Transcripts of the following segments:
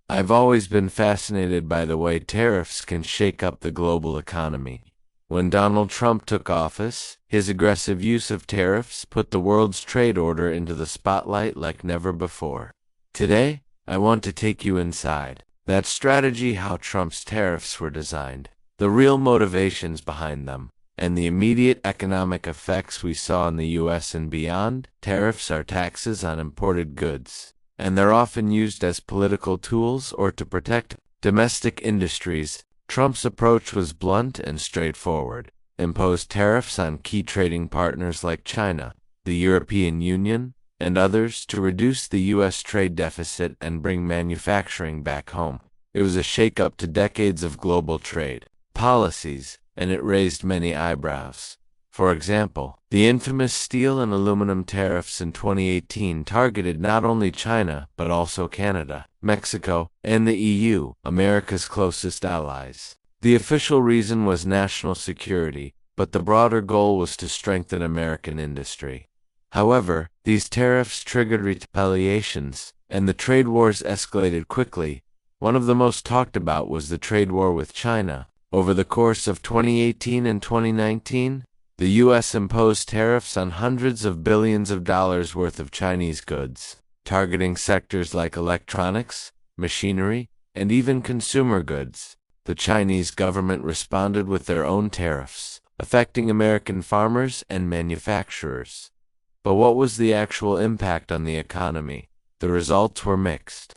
I've always been fascinated by the way tariffs can shake up the global economy. When Donald Trump took office, his aggressive use of tariffs put the world's trade order into the spotlight like never before. Today, I want to take you inside that strategy, how Trump's tariffs were designed, the real motivations behind them, and the immediate economic effects we saw in the US and beyond. Tariffs are taxes on imported goods, and they're often used as political tools or to protect domestic industries. Trump's approach was blunt and straightforward: impose tariffs on key trading partners like China, the European Union, and others to reduce the U.S. trade deficit and bring manufacturing back home. It was a shake-up to decades of global trade policies, and it raised many eyebrows. For example, the infamous steel and aluminum tariffs in 2018 targeted not only China but also Canada, Mexico, and the EU, America's closest allies. The official reason was national security, but the broader goal was to strengthen American industry. However, these tariffs triggered retaliations, and the trade wars escalated quickly. One of the most talked about was the trade war with China. Over the course of 2018 and 2019, the U.S. imposed tariffs on hundreds of billions of dollars worth of Chinese goods, targeting sectors like electronics, machinery, and even consumer goods. The Chinese government responded with their own tariffs, affecting American farmers and manufacturers. But what was the actual impact on the economy? The results were mixed.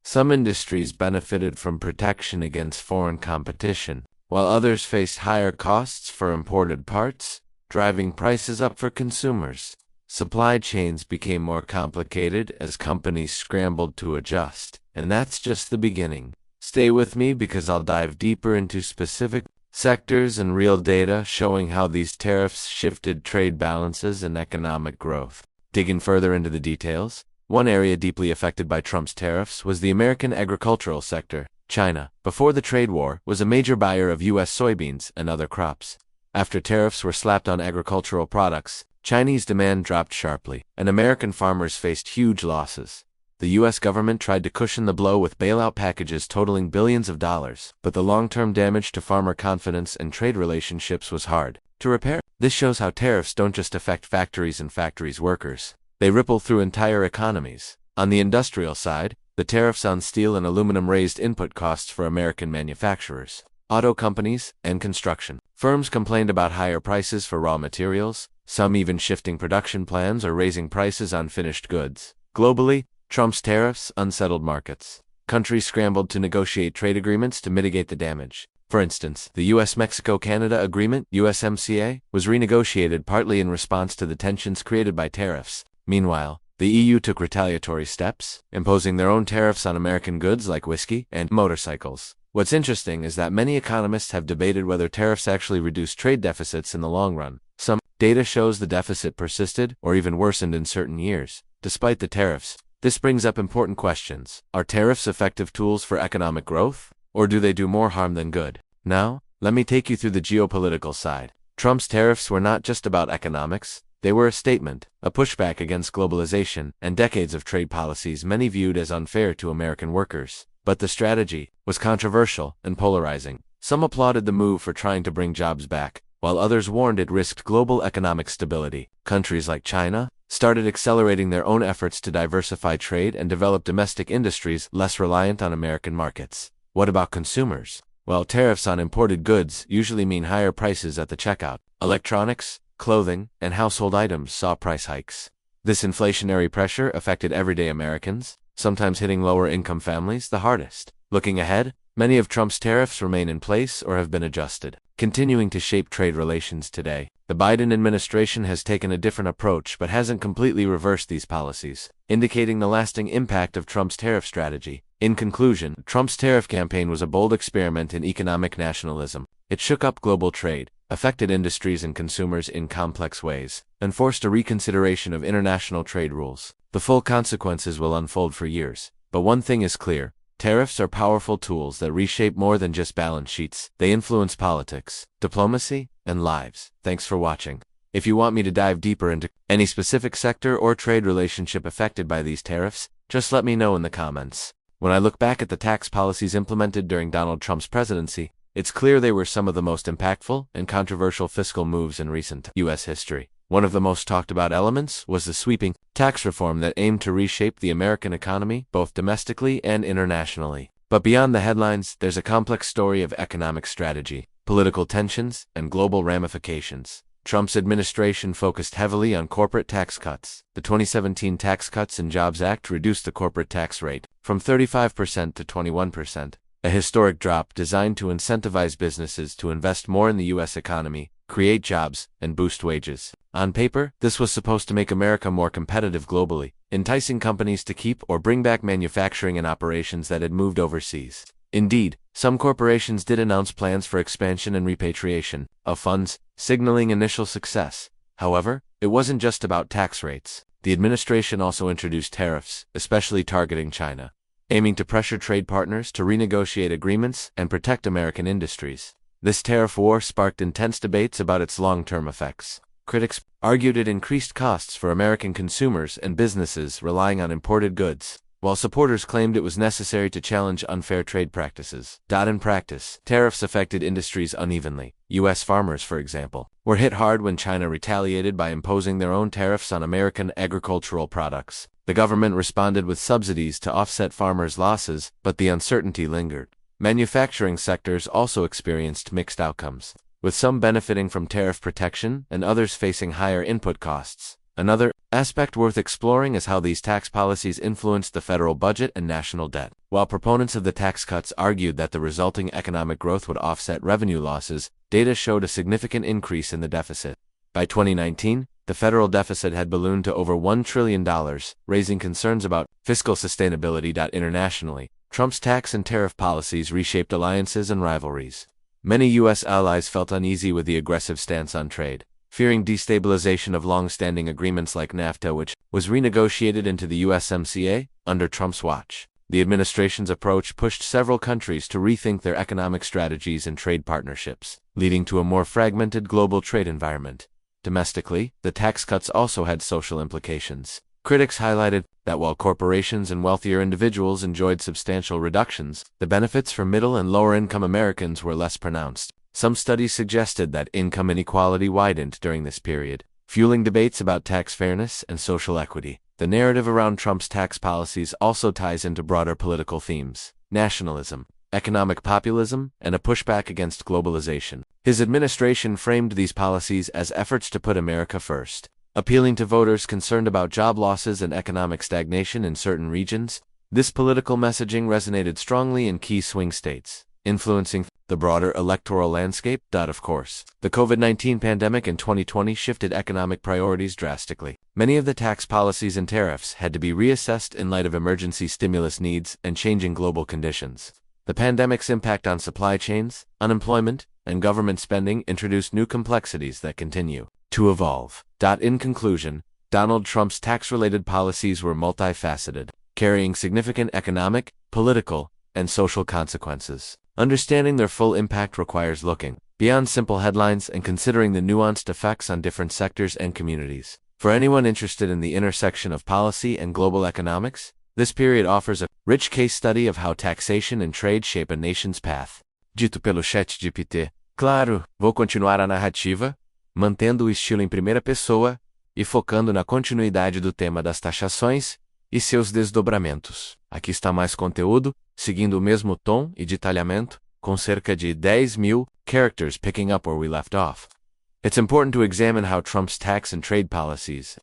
Some industries benefited from protection against foreign competition, while others faced higher costs for imported parts, driving prices up for consumers. Supply chains became more complicated as companies scrambled to adjust, and that's just the beginning. Stay with me because I'll dive deeper into specific sectors and real data showing how these tariffs shifted trade balances and economic growth. Digging further into the details, one area deeply affected by Trump's tariffs was the American agricultural sector. China, before the trade war, was a major buyer of U.S. soybeans and other crops. After tariffs were slapped on agricultural products, Chinese demand dropped sharply, and American farmers faced huge losses. The U.S. government tried to cushion the blow with bailout packages totaling billions of dollars, but the long-term damage to farmer confidence and trade relationships was hard to repair. This shows how tariffs don't just affect factories and factories' workers. They ripple through entire economies. On the industrial side, the tariffs on steel and aluminum raised input costs for American manufacturers, auto companies, and construction. Firms complained about higher prices for raw materials, some even shifting production plans or raising prices on finished goods. Globally, Trump's tariffs unsettled markets. Countries scrambled to negotiate trade agreements to mitigate the damage. For instance, the U.S.-Mexico-Canada Agreement, USMCA, was renegotiated partly in response to the tensions created by tariffs. Meanwhile, the EU took retaliatory steps, imposing their own tariffs on American goods like whiskey and motorcycles. What's interesting is that many economists have debated whether tariffs actually reduce trade deficits in the long run. Some data shows the deficit persisted or even worsened in certain years, despite the tariffs. This brings up important questions. Are tariffs effective tools for economic growth, or do they do more harm than good? Now, let me take you through the geopolitical side. Trump's tariffs were not just about economics. They were a statement, a pushback against globalization and decades of trade policies many viewed as unfair to American workers. But the strategy was controversial and polarizing. Some applauded the move for trying to bring jobs back, while others warned it risked global economic stability. Countries like China started accelerating their own efforts to diversify trade and develop domestic industries less reliant on American markets. What about consumers? Well, tariffs on imported goods usually mean higher prices at the checkout. Electronics, clothing, and household items saw price hikes. This inflationary pressure affected everyday Americans, sometimes hitting lower-income families the hardest. Looking ahead, many of Trump's tariffs remain in place or have been adjusted, continuing to shape trade relations today. The Biden administration has taken a different approach but hasn't completely reversed these policies, indicating the lasting impact of Trump's tariff strategy. In conclusion, Trump's tariff campaign was a bold experiment in economic nationalism. It shook up global trade, affected industries and consumers in complex ways, and forced a reconsideration of international trade rules. The full consequences will unfold for years, but one thing is clear: tariffs are powerful tools that reshape more than just balance sheets. They influence politics, diplomacy, and lives. Thanks for watching. If you want me to dive deeper into any specific sector or trade relationship affected by these tariffs, just let me know in the comments. When I look back at the tax policies implemented during Donald Trump's presidency, it's clear they were some of the most impactful and controversial fiscal moves in recent U.S. history. One of the most talked about elements was the sweeping tax reform that aimed to reshape the American economy both domestically and internationally. But beyond the headlines, there's a complex story of economic strategy, political tensions, and global ramifications. Trump's administration focused heavily on corporate tax cuts. The 2017 Tax Cuts and Jobs Act reduced the corporate tax rate from 35% to 21%, a historic drop designed to incentivize businesses to invest more in the U.S. economy, create jobs, and boost wages. On paper, this was supposed to make America more competitive globally, enticing companies to keep or bring back manufacturing and operations that had moved overseas. Indeed, some corporations did announce plans for expansion and repatriation of funds, signaling initial success. However, it wasn't just about tax rates. The administration also introduced tariffs, especially targeting China, aiming to pressure trade partners to renegotiate agreements and protect American industries. This tariff war sparked intense debates about its long-term effects. Critics argued it increased costs for American consumers and businesses relying on imported goods, while supporters claimed it was necessary to challenge unfair trade practices. In practice, tariffs affected industries unevenly. U.S. farmers, for example, were hit hard when China retaliated by imposing their own tariffs on American agricultural products. The government responded with subsidies to offset farmers' losses, but the uncertainty lingered. Manufacturing sectors also experienced mixed outcomes, with some benefiting from tariff protection and others facing higher input costs. Another aspect worth exploring is how these tax policies influenced the federal budget and national debt. While proponents of the tax cuts argued that the resulting economic growth would offset revenue losses, data showed a significant increase in the deficit. By 2019, the federal deficit had ballooned to over $1 trillion, raising concerns about fiscal sustainability. Internationally, Trump's tax and tariff policies reshaped alliances and rivalries. Many U.S. allies felt uneasy with the aggressive stance on trade, fearing destabilization of long-standing agreements like NAFTA, which was renegotiated into the USMCA under Trump's watch. The administration's approach pushed several countries to rethink their economic strategies and trade partnerships, leading to a more fragmented global trade environment. Domestically, the tax cuts also had social implications. Critics highlighted that while corporations and wealthier individuals enjoyed substantial reductions, the benefits for middle and lower-income Americans were less pronounced. Some studies suggested that income inequality widened during this period, fueling debates about tax fairness and social equity. The narrative around Trump's tax policies also ties into broader political themes: nationalism, economic populism, and a pushback against globalization. His administration framed these policies as efforts to put America first, appealing to voters concerned about job losses and economic stagnation in certain regions. This political messaging resonated strongly in key swing states, influencing the broader electoral landscape. Of course, the COVID-19 pandemic in 2020 shifted economic priorities drastically. Many of the tax policies and tariffs had to be reassessed in light of emergency stimulus needs and changing global conditions. The pandemic's impact on supply chains, unemployment, and government spending introduced new complexities that continue to evolve. In conclusion, Donald Trump's tax-related policies were multifaceted, carrying significant economic, political, and social consequences. Understanding their full impact requires looking beyond simple headlines and considering the nuanced effects on different sectors and communities. For anyone interested in the intersection of policy and global economics, this period offers a rich case study of how taxation and trade shape a nation's path. Dito pelo ChatGPT. Claro, vou continuar a narrativa, mantendo o estilo em primeira pessoa e focando na continuidade do tema das taxações e seus desdobramentos. Aqui está mais conteúdo, seguindo o mesmo tom e detalhamento, com cerca de 10,000 characters picking up where we left off. It's important to examine how Trump's tax and trade policies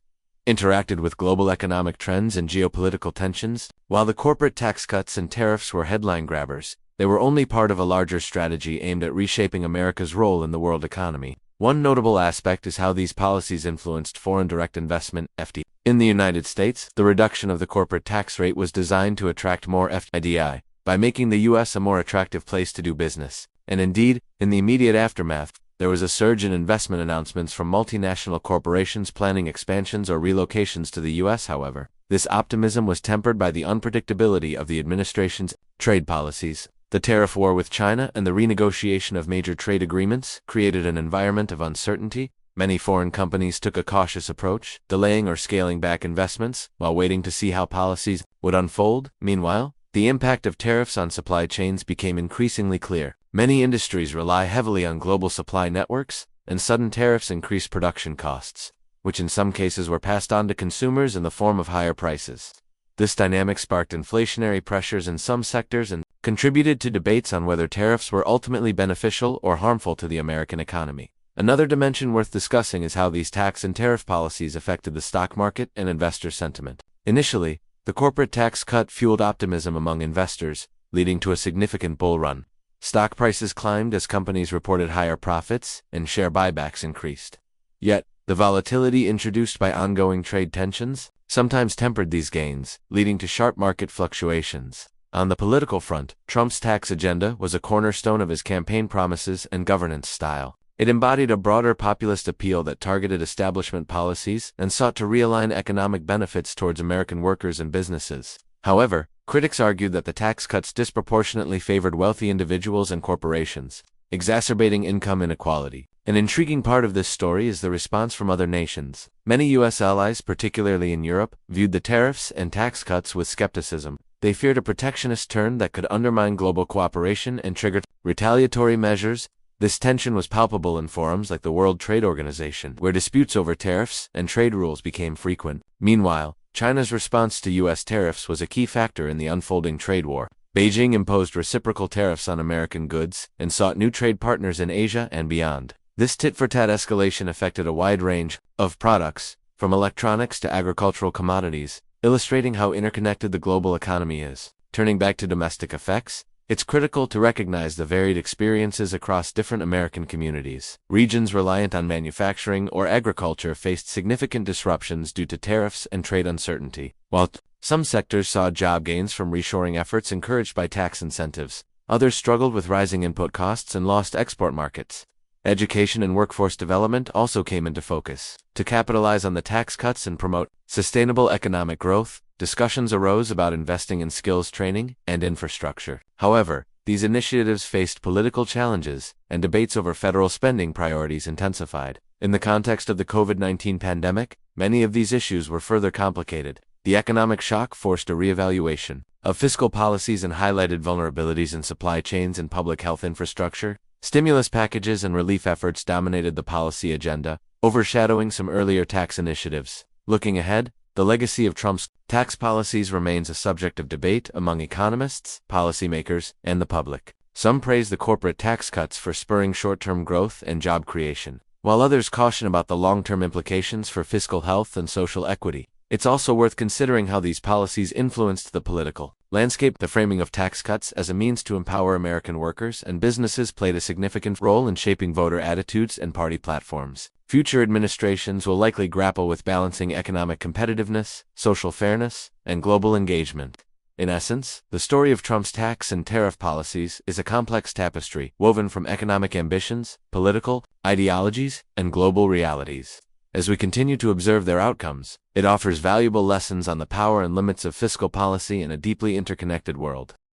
interacted with global economic trends and geopolitical tensions. While the corporate tax cuts and tariffs were headline grabbers, they were only part of a larger strategy aimed at reshaping America's role in the world economy. One notable aspect is how these policies influenced foreign direct investment (FDI). In the United States, the reduction of the corporate tax rate was designed to attract more FDI by making the U.S. a more attractive place to do business. And indeed, in the immediate aftermath, there was a surge in investment announcements from multinational corporations planning expansions or relocations to the U.S. However, this optimism was tempered by the unpredictability of the administration's trade policies. The tariff war with China and the renegotiation of major trade agreements created an environment of uncertainty. Many foreign companies took a cautious approach, delaying or scaling back investments while waiting to see how policies would unfold. Meanwhile, the impact of tariffs on supply chains became increasingly clear. Many industries rely heavily on global supply networks, and sudden tariffs increased production costs, which in some cases were passed on to consumers in the form of higher prices. This dynamic sparked inflationary pressures in some sectors and contributed to debates on whether tariffs were ultimately beneficial or harmful to the American economy. Another dimension worth discussing is how these tax and tariff policies affected the stock market and investor sentiment. Initially, the corporate tax cut fueled optimism among investors, leading to a significant bull run. Stock prices climbed as companies reported higher profits, and share buybacks increased. Yet, the volatility introduced by ongoing trade tensions sometimes tempered these gains, leading to sharp market fluctuations. On the political front, Trump's tax agenda was a cornerstone of his campaign promises and governance style. It embodied a broader populist appeal that targeted establishment policies and sought to realign economic benefits towards American workers and businesses. However, critics argued that the tax cuts disproportionately favored wealthy individuals and corporations, exacerbating income inequality. An intriguing part of this story is the response from other nations. Many U.S. allies, particularly in Europe, viewed the tariffs and tax cuts with skepticism. They feared a protectionist turn that could undermine global cooperation and trigger retaliatory measures. This tension was palpable in forums like the World Trade Organization, where disputes over tariffs and trade rules became frequent. Meanwhile, China's response to U.S. tariffs was a key factor in the unfolding trade war. Beijing imposed reciprocal tariffs on American goods and sought new trade partners in Asia and beyond. This tit-for-tat escalation affected a wide range of products, from electronics to agricultural commodities, illustrating how interconnected the global economy is. Turning back to domestic effects, it's critical to recognize the varied experiences across different American communities. Regions reliant on manufacturing or agriculture faced significant disruptions due to tariffs and trade uncertainty, while some sectors saw job gains from reshoring efforts encouraged by tax incentives. Others struggled with rising input costs and lost export markets. Education and workforce development also came into focus. To capitalize on the tax cuts and promote sustainable economic growth, discussions arose about investing in skills training and infrastructure. However, these initiatives faced political challenges, and debates over federal spending priorities intensified. In the context of the COVID-19 pandemic, many of these issues were further complicated. The economic shock forced a reevaluation of fiscal policies and highlighted vulnerabilities in supply chains and public health infrastructure. Stimulus packages and relief efforts dominated the policy agenda, overshadowing some earlier tax initiatives. Looking ahead, the legacy of Trump's tax policies remains a subject of debate among economists, policymakers, and the public. Some praise the corporate tax cuts for spurring short-term growth and job creation, while others caution about the long-term implications for fiscal health and social equity. It's also worth considering how these policies influenced the political landscape. The framing of tax cuts as a means to empower American workers and businesses played a significant role in shaping voter attitudes and party platforms. Future administrations will likely grapple with balancing economic competitiveness, social fairness, and global engagement. In essence, the story of Trump's tax and tariff policies is a complex tapestry woven from economic ambitions, political ideologies, and global realities. As we continue to observe their outcomes, it offers valuable lessons on the power and limits of fiscal policy in a deeply interconnected world.